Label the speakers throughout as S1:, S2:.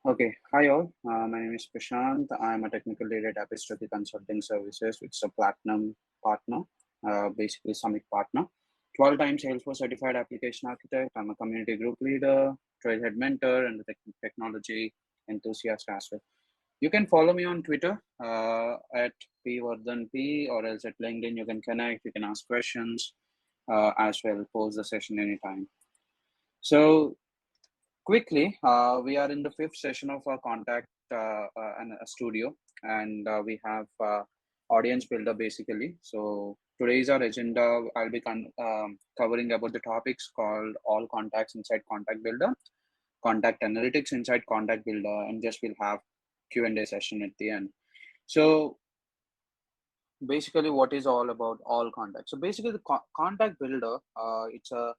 S1: Okay, hi all. My name is Prashant. I'm a technical lead at Epistrophy Consulting Services, which is a platinum partner, basically Summit partner. 12 times Salesforce certified application architect. I'm a community group leader, trailhead mentor, and a technology enthusiast as well. You can follow me on Twitter at pvardhanp or else at LinkedIn. You can connect, you can ask questions as well, post the session anytime. So quickly, we are in the fifth session of our contact and a studio, and we have audience builder basically. So today's our agenda. I'll be covering about the topics called all contacts inside contact builder, contact analytics inside contact builder, and just we'll have Q&A session at the end. So basically, what is all about all contacts? So basically, the contact builder, it's a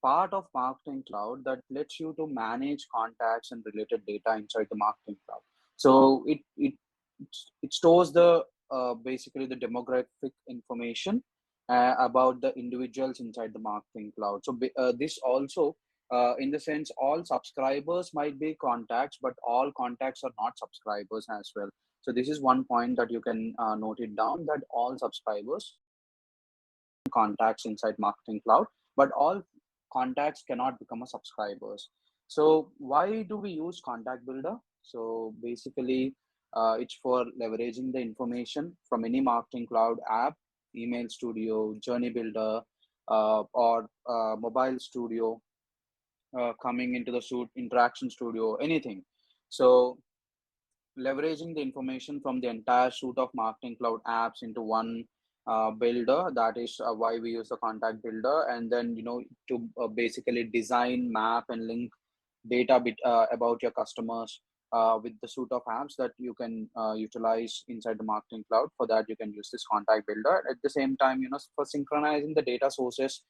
S1: part of Marketing Cloud that lets you to manage contacts and related data inside the Marketing Cloud. So it stores the basically the demographic information about the individuals inside the Marketing Cloud. So this also, in the sense, all subscribers might be contacts, but all contacts are not subscribers as well. So this is one point that you can note it down, that all subscribers contacts inside Marketing Cloud, but all contacts cannot become a subscribers. So why do we use Contact Builder? So basically, it's for leveraging the information from any Marketing Cloud app, Email Studio, Journey Builder, or Mobile Studio, coming into the suite, Interaction Studio, anything. So leveraging the information from the entire suite of Marketing Cloud apps into one builder. That is why we use the contact builder. And then, to basically design, map, and link data about your customers with the suite of apps that you can utilize inside the Marketing Cloud. For that, you can use this contact builder. At the same time, for synchronizing the data sources,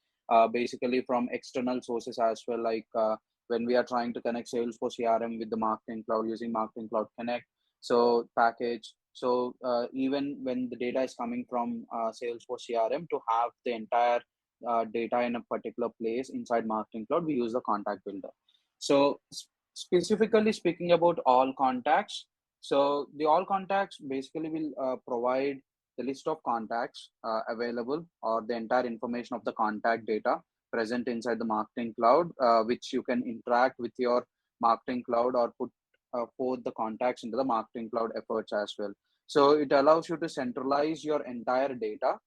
S1: basically from external sources as well, like when we are trying to connect Salesforce CRM with the Marketing Cloud using Marketing Cloud Connect, so package. So even when the data is coming from Salesforce CRM, to have the entire data in a particular place inside Marketing Cloud, we use the contact builder. So specifically speaking about all contacts, so the all contacts basically will provide the list of contacts available, or the entire information of the contact data present inside the Marketing Cloud, which you can interact with your Marketing Cloud or put forth the contacts into the Marketing Cloud efforts as well. So it allows you to centralize your entire data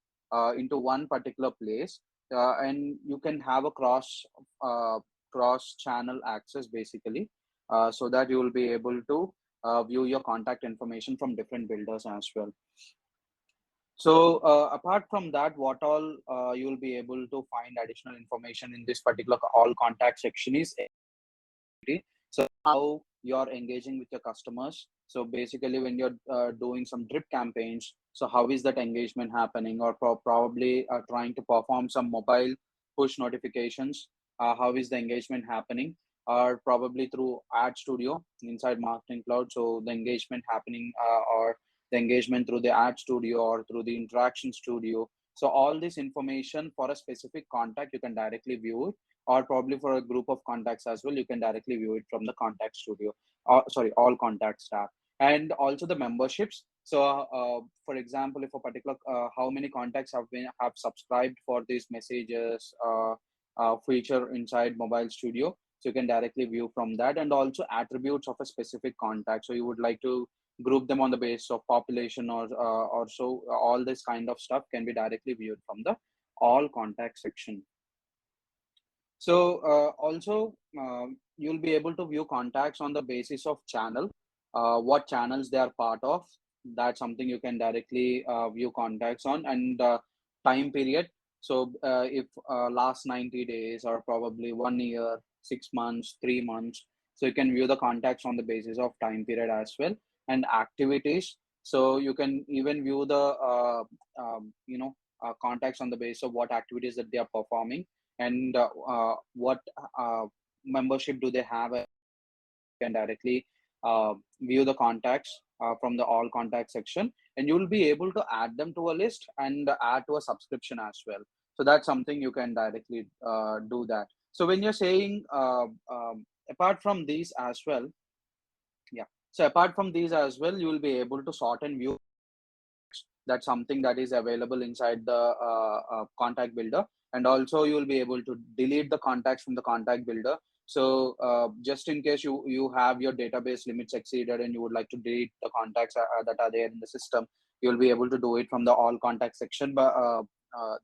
S1: into one particular place, and you can have a cross channel access basically, so that you will be able to view your contact information from different builders as well. So apart from that, what all you will be able to find additional information in this particular all contact section is so how you're engaging with your customers. So basically, when you're doing some drip campaigns, so how is that engagement happening? Or probably trying to perform some mobile push notifications, how is the engagement happening? Or probably through Ad Studio inside Marketing Cloud, so the engagement happening, or the engagement through the Ad Studio or through the Interaction Studio. So all this information for a specific contact, you can directly view it, or probably for a group of contacts as well, you can directly view it from the Contact Studio, sorry, all contacts tab. And also the memberships. So for example, if a particular how many contacts have subscribed for these messages feature inside Mobile Studio, so you can directly view from that. And also attributes of a specific contact, so you would like to group them on the basis of population, or so all this kind of stuff can be directly viewed from the all contact section. So also, you'll be able to view contacts on the basis of channel, what channels they are part of. That's something you can directly view contacts on. And time period. So if last 90 days, or probably 1 year, 6 months, 3 months, so you can view the contacts on the basis of time period as well. And activities. So you can even view the contacts on the basis of what activities that they are performing, and what membership do they have. Can directly view the contacts from the all contact section, and you will be able to add them to a list and add to a subscription as well. So that's something you can directly do that. So when you're saying apart from these as well, Yeah. So apart from these as well, you will be able to sort and view. That's something that is available inside the contact builder. And also you will be able to delete the contacts from the contact builder. So just in case you have your database limits exceeded and you would like to delete the contacts that are there in the system, you'll be able to do it from the all contact section, but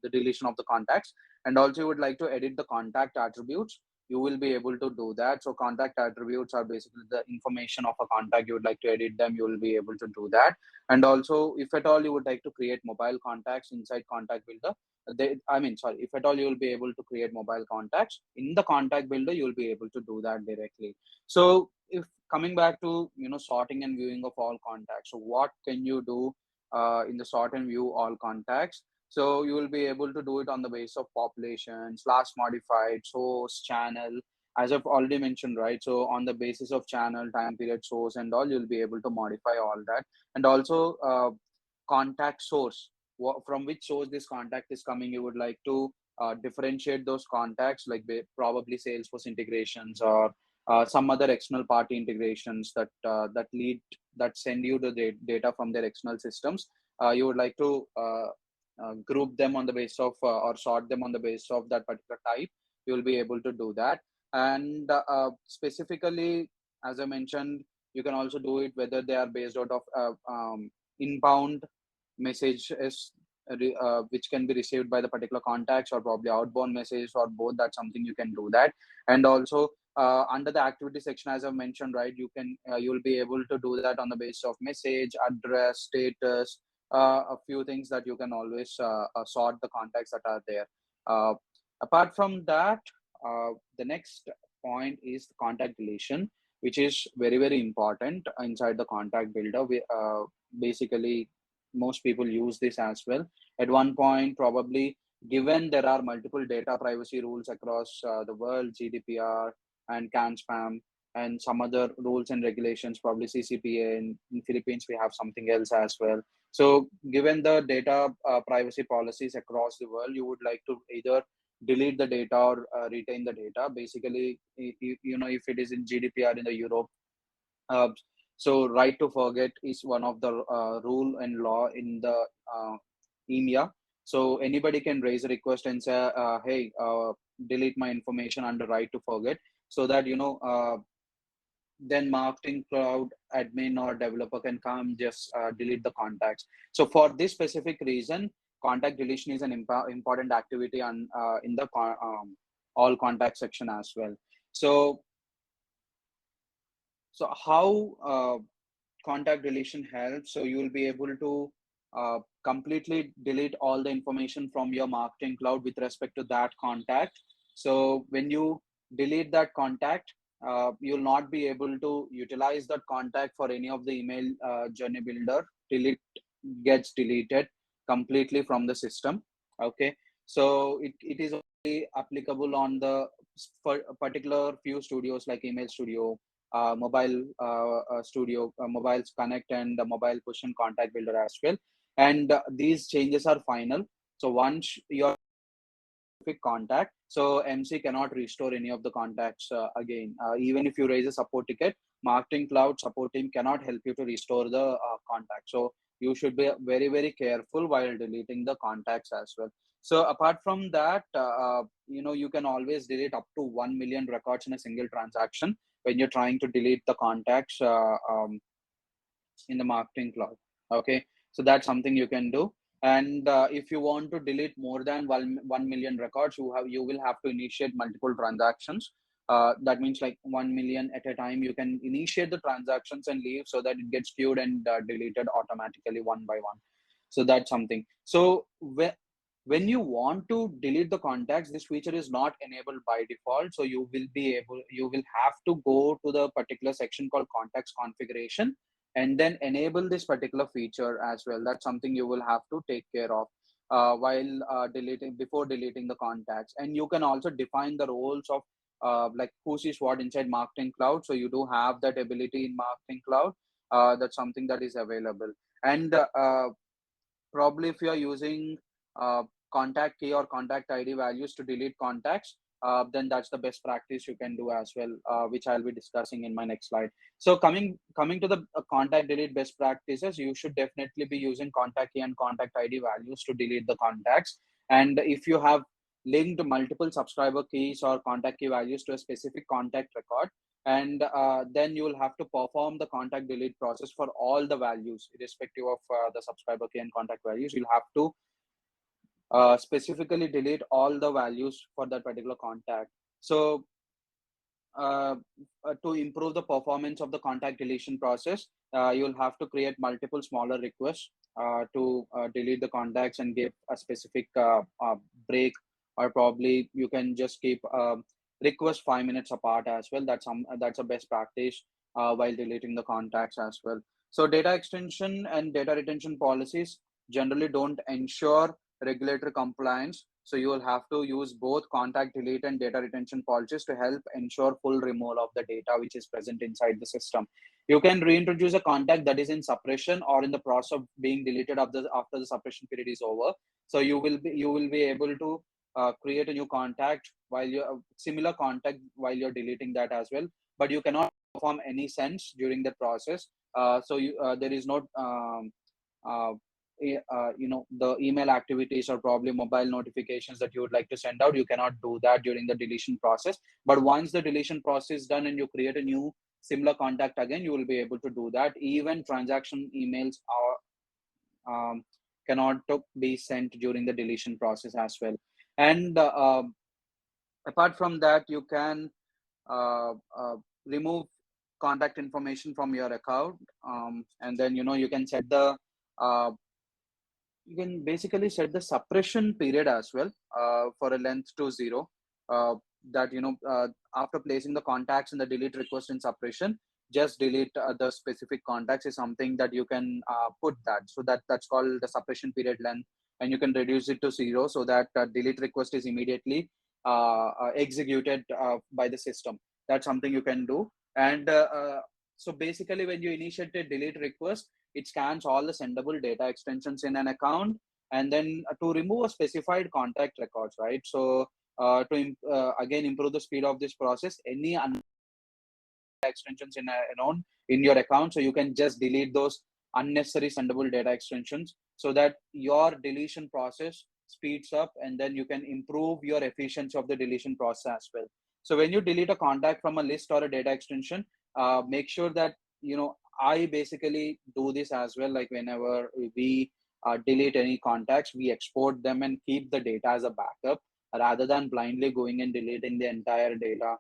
S1: the deletion of the contacts. And also you would like to edit the contact attributes, you will be able to do that. So contact attributes are basically the information of a contact. You would like to edit them, you will be able to do that. And also, if at all you would like to create mobile contacts inside contact builder, if at all you will be able to create mobile contacts in the contact builder, you will be able to do that directly. So if coming back to, sorting and viewing of all contacts, so what can you do in the sort and view all contacts? So you will be able to do it on the basis of population, slash modified, source, channel, as I've already mentioned, right? So on the basis of channel, time period, source, and all, you'll be able to modify all that. And also contact source, from which source this contact is coming. You would like to differentiate those contacts, like probably Salesforce integrations or some other external party integrations that send you the data from their external systems. You would like to group them on the basis of or sort them on the basis of that particular type. You will be able to do that. And specifically, as I mentioned, you can also do it whether they are based out of inbound messages which can be received by the particular contacts, or probably outbound messages, or both. That's something you can do that. And also under the activity section, as I've mentioned, right, you'll be able to do that on the basis of message, address, status, a few things that you can always sort the contacts that are there. Apart from that, the next point is the contact deletion, which is very, very important inside the contact builder. Basically, most people use this as well. At one point, probably, given there are multiple data privacy rules across the world, GDPR and CAN spam, and some other rules and regulations, probably CCPA. In Philippines, we have something else as well. So given the data privacy policies across the world, you would like to either delete the data or retain the data. Basically, if it is in GDPR in the Europe, uh, so right to forget is one of the rule and law in the EMEA. So anybody can raise a request and say, hey, delete my information under right to forget, so that then marketing cloud admin or developer can come just delete the contacts. So for this specific reason, contact deletion is an important activity on in the all contact section as well. So how contact deletion helps? So you will be able to completely delete all the information from your marketing cloud with respect to that contact. So when you delete that contact, you'll not be able to utilize that contact for any of the email journey builder till it gets deleted completely from the system. Okay. So it is only applicable on the particular few studios like Email Studio, mobile studio, mobiles connect, and the mobile push and contact builder as well. And these changes are final. So once your contact, so MC cannot restore any of the contacts again. Even if you raise a support ticket, marketing cloud support team cannot help you to restore the contact. So you should be very, very careful while deleting the contacts as well. So apart from that, you can always delete up to 1 million records in a single transaction when you're trying to delete the contacts in the marketing cloud. Okay, so that's something you can do. And if you want to delete more than 1 million records, you will have to initiate multiple transactions. That means like 1 million at a time. You can initiate the transactions and leave, so that it gets queued and deleted automatically one by one. So that's something. So when you want to delete the contacts, this feature is not enabled by default. So you will have to go to the particular section called contacts configuration, and then enable this particular feature as well. That's something you will have to take care of while before deleting the contacts. And you can also define the roles of like who sees what inside marketing cloud. So you do have that ability in marketing cloud. That's something that is available. And probably if you are using contact key or contact ID values to delete contacts, then that's the best practice you can do as well, which I'll be discussing in my next slide. So coming to the contact delete best practices, you should definitely be using contact key and contact ID values to delete the contacts. And if you have linked multiple subscriber keys or contact key values to a specific contact record, and then you will have to perform the contact delete process for all the values, irrespective of the subscriber key and contact values. You'll have to specifically delete all the values for that particular contact. So uh, to improve the performance of the contact deletion process, you'll have to create multiple smaller requests to delete the contacts and give a specific break, or probably you can just keep request 5 minutes apart as well. That's a best practice while deleting the contacts as well. So data extension and data retention policies generally don't ensure regulatory compliance. So you will have to use both contact delete and data retention policies to help ensure full removal of the data which is present inside the system. You can reintroduce a contact that is in suppression or in the process of being deleted after the suppression period is over. So you will be able to create a new contact while you similar contact while you're deleting that as well. But you cannot perform any sense during the process. There is no uh, the email activities or probably mobile notifications that you would like to send out. You cannot do that during the deletion process. But once the deletion process is done and you create a new similar contact again, you will be able to do that. Even transaction emails cannot be sent during the deletion process as well. And apart from that, you can uh, uh, remove contact information from your account, and then you can set the uh, you can basically set the suppression period as well, for a length to 0. That after placing the contacts in the delete request in suppression, just delete the specific contacts is something that you can put that. So that's called the suppression period length, and you can reduce it to 0 so that delete request is immediately executed by the system. That's something you can do. And so basically, when you initiate a delete request, it scans all the sendable data extensions in an account, and then to remove a specified contact records, right? So again improve the speed of this process, any extensions in your account, so you can just delete those unnecessary sendable data extensions, so that your deletion process speeds up, and then you can improve your efficiency of the deletion process as well. So when you delete a contact from a list or a data extension, make sure that I basically do this as well. Like whenever we delete any contacts, we export them and keep the data as a backup, rather than blindly going and deleting the entire data,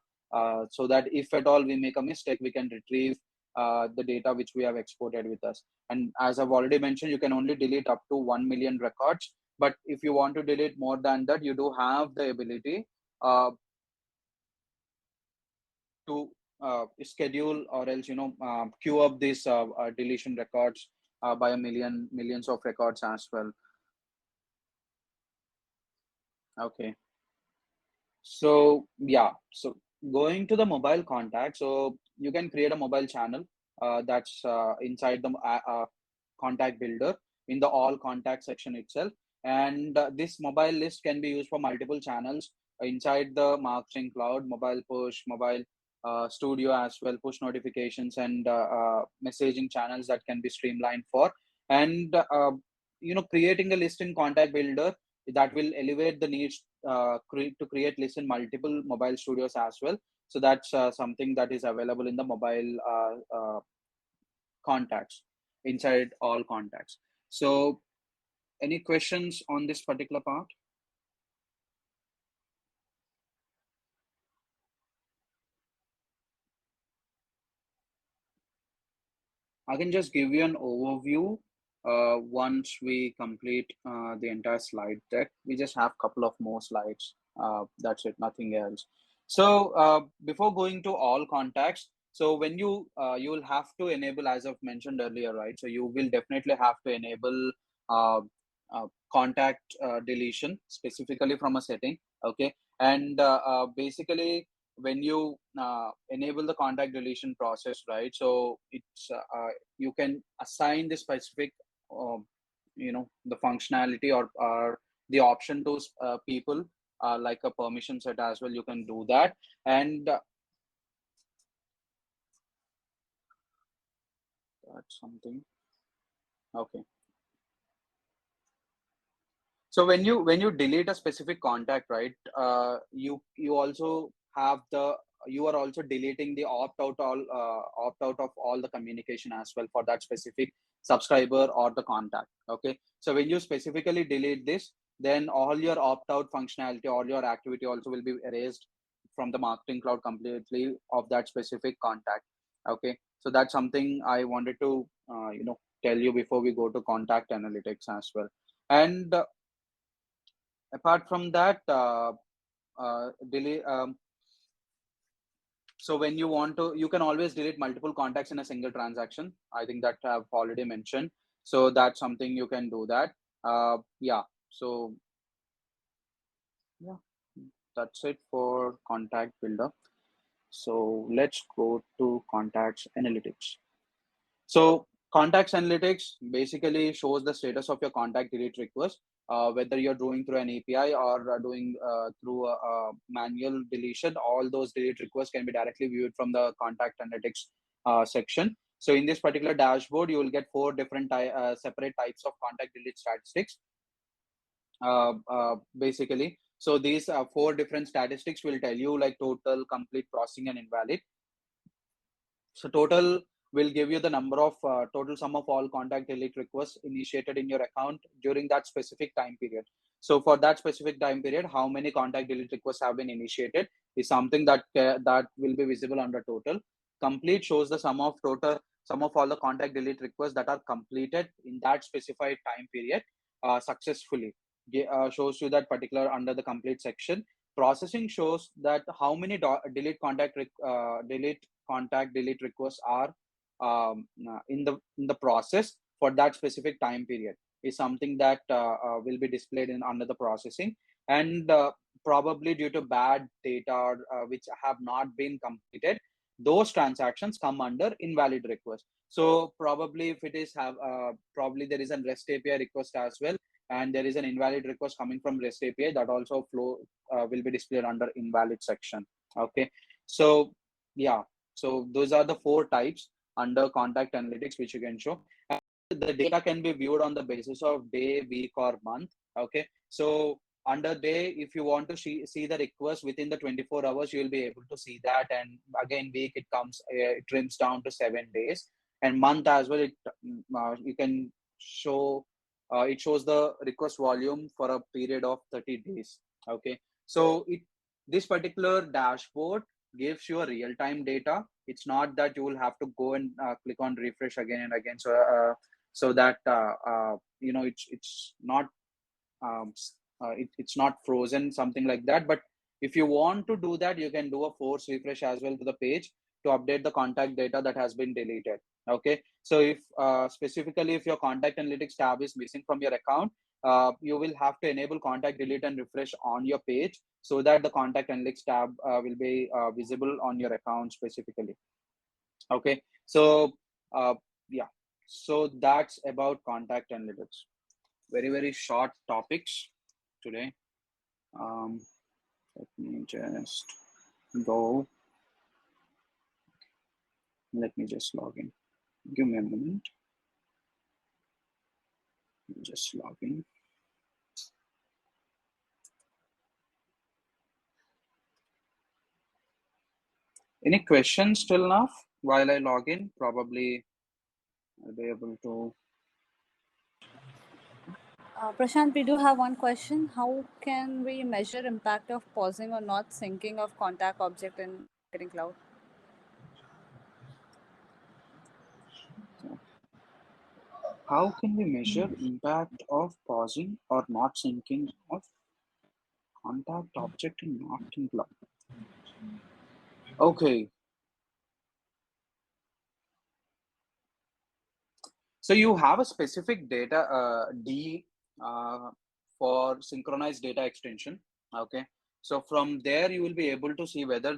S1: so that if at all we make a mistake, we can retrieve the data which we have exported with us. And as I've already mentioned, you can only delete up to 1 million records. But if you want to delete more than that, you do have the ability to schedule, or else queue up these deletion records by millions of records as well. Okay. So yeah, so going to the mobile contact, so you can create a mobile channel that's inside the contact builder in the all contact section itself. And this mobile list can be used for multiple channels inside the marketing cloud, mobile push, mobile studio as well, push notifications, and messaging channels that can be streamlined for. And creating a list in contact builder, that will elevate the needs to create lists in multiple mobile studios as well. So that's something that is available in the mobile contacts, inside all contacts. So any questions on this particular part? I can just give you an overview once we complete the entire slide deck. We just have a couple of more slides. That's it, nothing else. So before going to all contacts, so when you will have to enable, as I've mentioned earlier, right? So you will definitely have to enable uh, contact deletion specifically from a setting. Okay, and basically when you enable the contact deletion process, right? So it's you can assign the specific the functionality, or the option to people like a permission set as well, you can do that. And that's something. Okay. So when you delete a specific contact, right? You also have you are also deleting the opt out of all the communication as well for that specific subscriber or the contact. Okay. So when you specifically delete this, then all your opt out functionality, all your activity also will be erased from the marketing cloud completely of that specific contact. Okay. So that's something I wanted to tell you before we go to contact analytics as well. And apart from that, delete. So when you want to, you can always delete multiple contacts in a single transaction. I think that I've already mentioned. So that's something you can do that. Yeah. So yeah, that's it for contact builder. So let's go to contacts analytics. So contacts analytics basically shows the status of your contact delete request, whether you're doing through an API or doing through a manual deletion. All those delete requests can be directly viewed from the contact analytics section. So in this particular dashboard, you will get four different separate types of contact delete statistics. Basically, so these four different statistics will tell you like total, complete, crossing, and invalid. So total will give you the number of total sum of all contact delete requests initiated in your account during that specific time period. So for that specific time period, how many contact delete requests have been initiated is something that will be visible under total. Complete shows the sum of all the contact delete requests that are completed in that specified time period successfully. Shows you that particular under the complete section. Processing shows that how many delete contact delete requests are in the process for that specific time period is something that will be displayed in under the processing. And probably due to bad data which have not been completed, those transactions come under invalid request. So probably if it is have probably there is a REST API request as well, and there is an invalid request coming from REST API, that also will be displayed under invalid section. Okay. So yeah, so those are the four types under contact analytics which you can show. And the data can be viewed on the basis of day, week, or month. Okay. So under day, if you want to see the request within the 24 hours, you will be able to see that. And again, week, it trims down to 7 days. And month as well, you can show, it shows the request volume for a period of 30 days. Okay. So this particular dashboard gives you a real-time data. It's not that you will have to go and click on refresh again and again. So that it's not it's not frozen, something like that. But if you want to do that, you can do a force refresh as well to the page to update the contact data that has been deleted. Okay. So if specifically if your contact analytics tab is missing from your account, you will have to enable contact delete and refresh on your page so that the contact analytics tab will be visible on your account specifically. Okay. So yeah, so that's about contact analytics. Very, very short topics today. Let me just go. Let me just log in. Give me a moment. Just log in. Any questions till now while I log in? Probably I'll be able to.
S2: Prashant, we do have one question. How can we measure impact of pausing or not syncing of contact object in Marketing Cloud?
S1: How can we measure impact of pausing or not syncing of contact object in Marketing Cloud? Okay. So you have a specific data D for synchronized data extension. Okay. So from there you will be able to see whether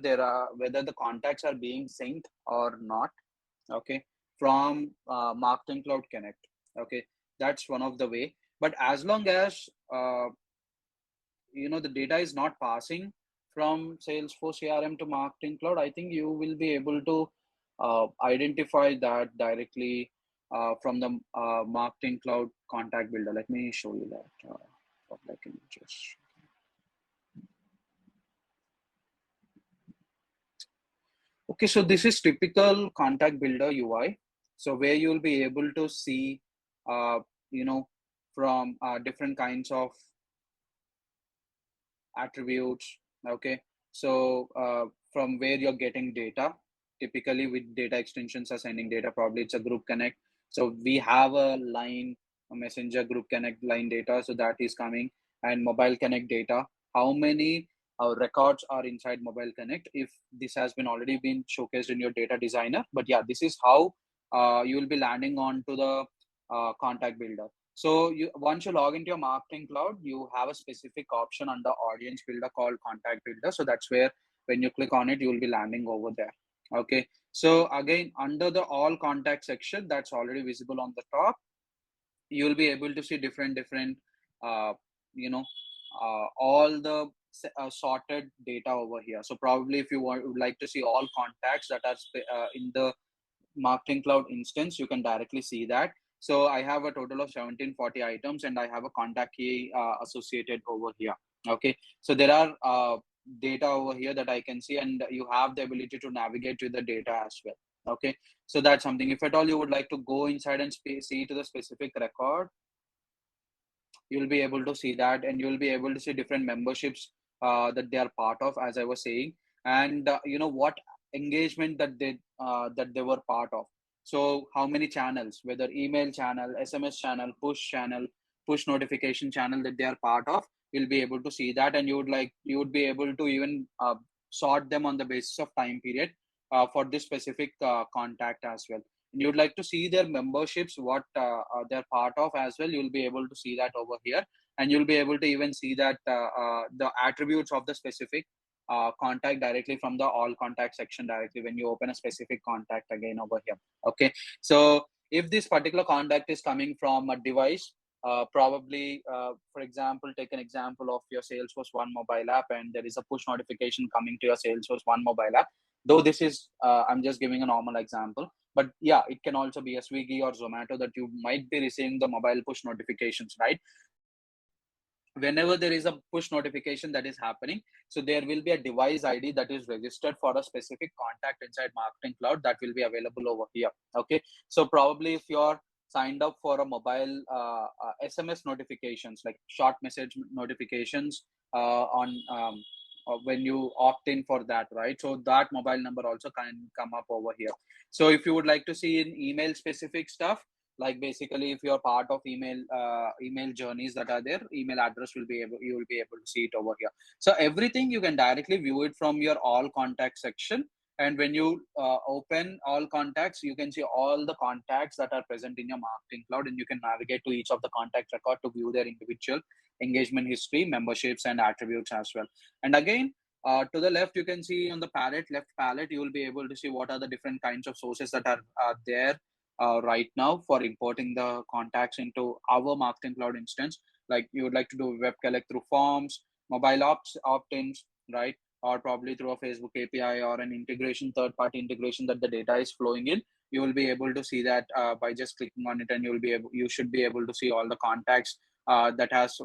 S1: whether the contacts are being synced or not. Okay. From Marketing Cloud Connect. Okay. That's one of the way. But as long as the data is not passing from Salesforce CRM to Marketing Cloud, I think you will be able to identify that directly from the Marketing Cloud contact builder. Let me show you that. Like images. Okay, so this is typical contact builder UI. So where you will be able to see, you know, from different kinds of attributes. Okay, so from where you're getting data, typically with data extensions are sending data, probably it's a group connect. So we have a line, a messenger group connect line data, so that is coming, and mobile connect data. How many records are inside mobile connect? If this has been already been showcased in your data designer, but yeah, this is how you will be landing on to the contact builder. So once you log into your Marketing Cloud, you have a specific option under Audience Builder called Contact Builder. So that's where when you click on it, you will be landing over there. Okay. So again, under the All Contact section, that's already visible on the top, you will be able to see different, uh, you know, all the sorted data over here. So probably if you would like to see all contacts that are in the Marketing Cloud instance, you can directly see that. So I have a total of 1740 items and I have a contact key associated over here. Okay. So there are data over here that I can see, and you have the ability to navigate with the data as well. Okay. So that's something. If at all you would like to go inside and see to the specific record, you'll be able to see that, and you'll be able to see different memberships that they are part of, as I was saying, and what engagement that they were part of. So how many channels, whether email channel, SMS channel, push notification channel that they are part of, you'll be able to see that, and you would be able to even sort them on the basis of time period for this specific contact as well. And you'd like to see their memberships, what they're part of as well, you'll be able to see that over here. And you'll be able to even see that the attributes of the specific contact directly from the all contact section directly when you open a specific contact again over here. Okay, so if this particular contact is coming from a device, probably for example, take an example of your Salesforce One mobile app, and there is a push notification coming to your Salesforce One mobile app. Though this is I'm just giving a normal example, but yeah, it can also be a Swiggy or Zomato that you might be receiving the mobile push notifications, right? So whenever there is a push notification that is happening, so there will be a device ID that is registered for a specific contact inside Marketing Cloud that will be available over here. Okay, so probably if you're signed up for a mobile SMS notifications, like short message notifications on when you opt in for that, right? So that mobile number also can come up over here. So if you would like to see in email specific stuff, like basically if you're part of email journeys that are there, email address you will be able to see it over here. So everything you can directly view it from your all contact section. And when you open all contacts, you can see all the contacts that are present in your Marketing Cloud, and you can navigate to each of the contact record to view their individual engagement history, memberships, and attributes as well. And again, to the left, you can see on the left palette, you will be able to see what are the different kinds of sources that are there right now for importing the contacts into our Marketing Cloud instance. Like you would like to do web collect through forms, mobile opt-ins, right? Or probably through a Facebook API or an integration, third-party integration that the data is flowing in. You will be able to see that by just clicking on it, and you should be able to see all the contacts that has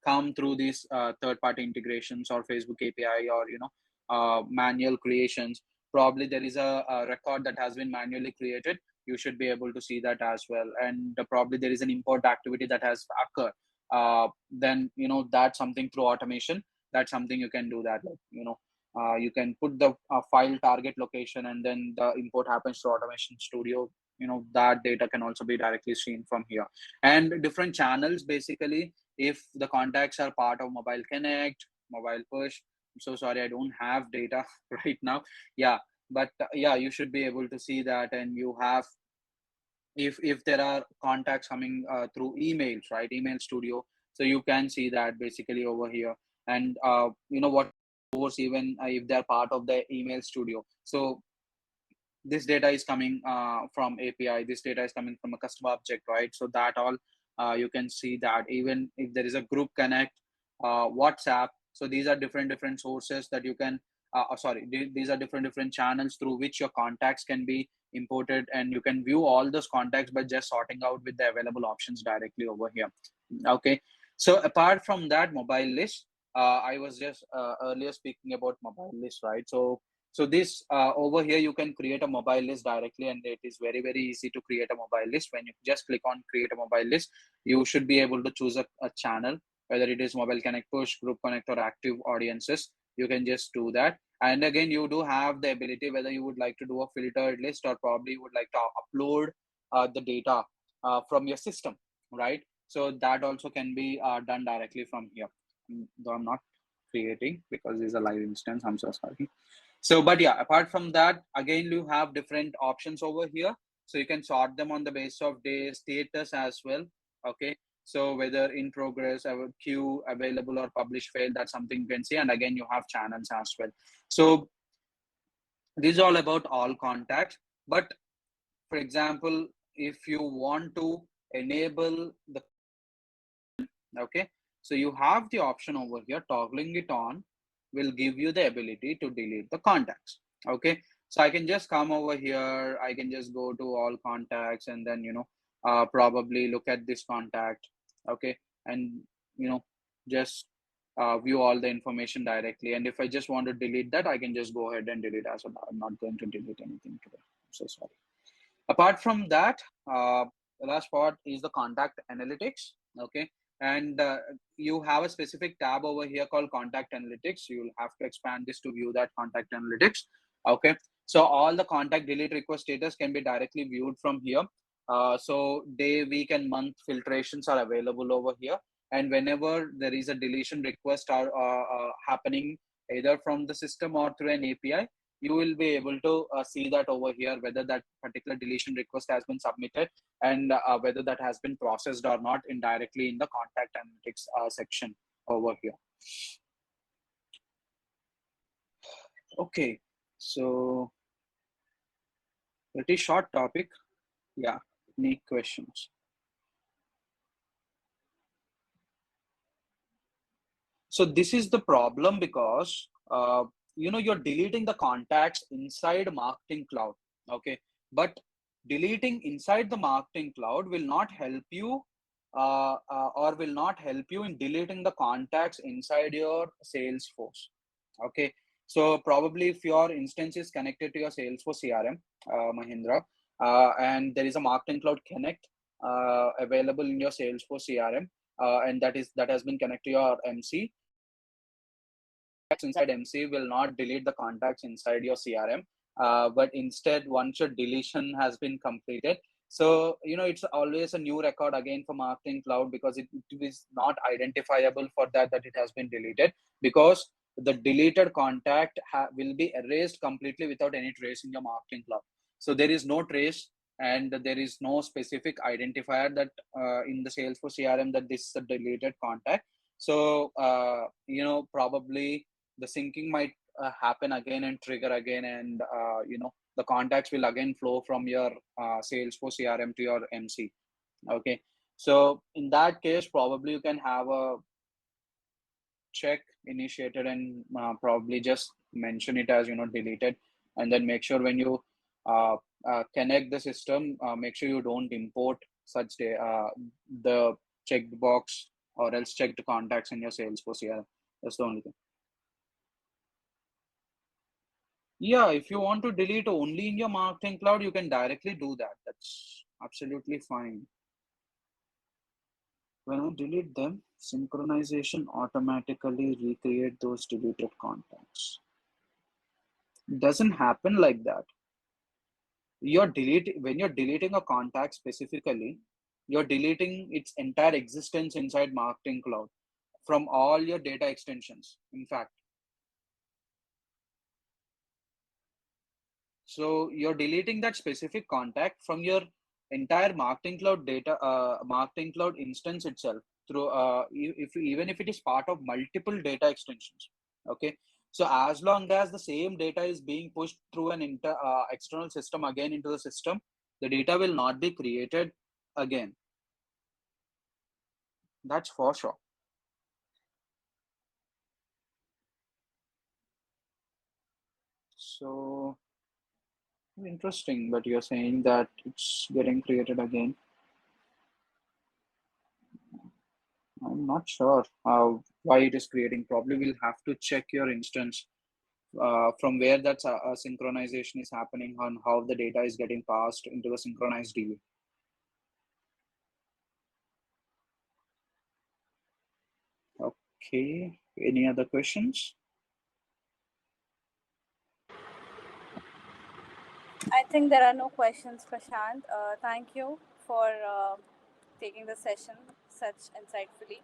S1: come through these third-party integrations or Facebook API, or manual creations. Probably there is a record that has been manually created. You should be able to see that as well. And probably there is an import activity that has occurred. Then that's something through automation. That's something you can do that. Like, you can put the file target location, and then the import happens to Automation Studio. That data can also be directly seen from here. And different channels, basically, if the contacts are part of Mobile Connect, Mobile Push. I'm so sorry, I don't have data right now. Yeah, but yeah, you should be able to see that. And you have, if there are contacts coming through emails, right? Email Studio. So you can see that basically over here. And what course, even if they're part of the Email Studio. So this data is coming from API, this data is coming from a custom object, right? So that all you can see that even if there is a group connect, WhatsApp. So these are different sources that you can, these are different channels through which your contacts can be imported, and you can view all those contacts by just sorting out with the available options directly over here. Okay. So apart from that, mobile list, I was just earlier speaking about mobile list, right? So this over here, you can create a mobile list directly, and it is very easy to create a mobile list. When you just click on create a mobile list, you should be able to choose a channel, whether it is mobile connect, push, group connect, or active audiences. You can just do that. And again, you do have the ability whether you would like to do a filtered list, or probably you would like to upload the data from your system, right? So that also can be done directly from here. Though I'm not creating because this is a live instance, I'm so sorry. So, but yeah, apart from that, again, you have different options over here. So you can sort them on the basis of day status as well. Okay. So whether in progress, queue, available, or publish fail, that's something you can see. And again, you have channels as well. So this is all about all contacts. But for example, if you want to enable the, okay, so you have the option over here, toggling it on will give you the ability to delete the contacts. Okay, so I can just come over here, I can just go to all contacts, and then probably look at this contact. Okay, and just view all the information directly. And if I just want to delete that, I can just go ahead and delete as well. I'm not going to delete anything today. I'm so sorry. Apart from that, the last part is the contact analytics. Okay, and you have a specific tab over here called contact analytics. You'll have to expand this to view that contact analytics. Okay, so all the contact delete request status can be directly viewed from here. So day, week, and month filtrations are available over here. And whenever there is a deletion request are happening either from the system or through an API, you will be able to see that over here, whether that particular deletion request has been submitted, and whether that has been processed or not, indirectly in the contact analytics section over here. Okay, so pretty short topic. Yeah, any questions? So this is the problem, because you're deleting the contacts inside Marketing Cloud. Okay, but deleting inside the Marketing Cloud will not help you or will not help you in deleting the contacts inside your Salesforce. Okay, so probably if your instance is connected to your Salesforce CRM, Mahindra, and there is a Marketing Cloud Connect available in your Salesforce CRM, and that has been connected to your MC. Inside MC will not delete the contacts inside your CRM, but instead, once your deletion has been completed, so it's always a new record again for Marketing Cloud, because it is not identifiable for that it has been deleted, because the deleted contact will be erased completely without any trace in your Marketing Cloud. So there is no trace, and there is no specific identifier that in the Salesforce CRM that this is a deleted contact. So probably the syncing might happen again and trigger again, and the contacts will again flow from your Salesforce CRM to your MC. Okay, so in that case, probably you can have a check initiated, and probably just mention it as deleted, and then make sure when you connect the system, make sure you don't import such the checked box or else checked contacts in your Salesforce CRM. That's the only thing. Yeah, if you want to delete only in your Marketing Cloud, you can directly do that. That's absolutely fine. When I delete them, synchronization automatically recreate those deleted contacts. It doesn't happen like that. When you're deleting a contact specifically, you're deleting its entire existence inside Marketing Cloud from all your data extensions, in fact. So you're deleting that specific contact from your entire Marketing Cloud Marketing Cloud instance itself through even if it is part of multiple data extensions. Okay, so as long as the same data is being pushed through an external system again into the system, the data will not be created again. That's for sure. So interesting that you're saying that it's getting created again. I'm not sure why it is creating. Probably we'll have to check your instance from where that synchronization is happening on how the data is getting passed into the synchronized DB. Okay, any other questions?
S2: I think there are no questions, Prashant. Thank you for taking the session such insightfully.